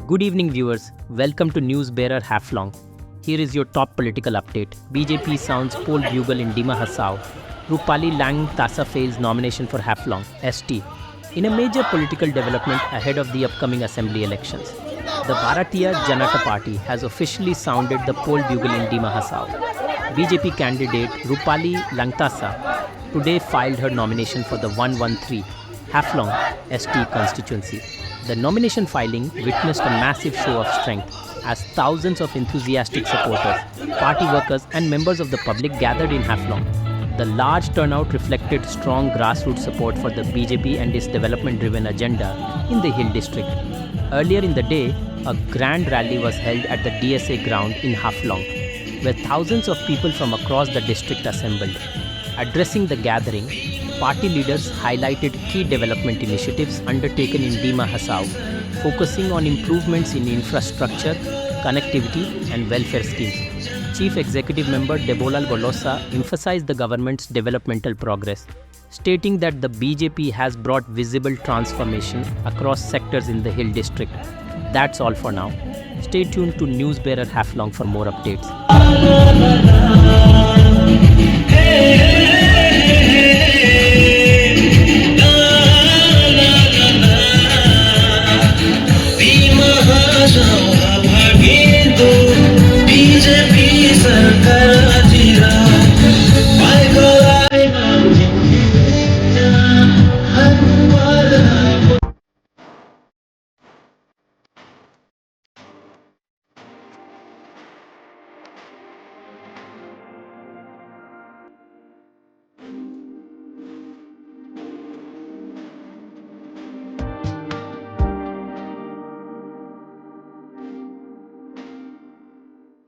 Good evening viewers, welcome to News Bearer Haflong. Here is your top political update. BJP sounds poll bugle in Dima Hasao. Rupali Langthasa fails nomination for Haflong, ST. In a major political development ahead of the upcoming assembly elections, the Bharatiya Janata Party has officially sounded the poll bugle in Dima Hasao. BJP candidate Rupali Langthasa today filed her nomination for the 113 Haflong ST constituency. The nomination filing witnessed a massive show of strength as thousands of enthusiastic supporters, party workers and members of the public gathered in Haflong. The large turnout reflected strong grassroots support for the BJP and its development-driven agenda in the Hill district. Earlier in the day, a grand rally was held at the DSA ground in Haflong, where thousands of people from across the district assembled. Addressing the gathering, party leaders highlighted key development initiatives undertaken in Dima Hasao, focusing on improvements in infrastructure, connectivity and welfare schemes. Chief Executive Member Debolal Gorlosa emphasized the government's developmental progress, stating that the BJP has brought visible transformation across sectors in the Hill district. That's all for now. Stay tuned to News Bearer Haflong for more updates. Dima Hasao.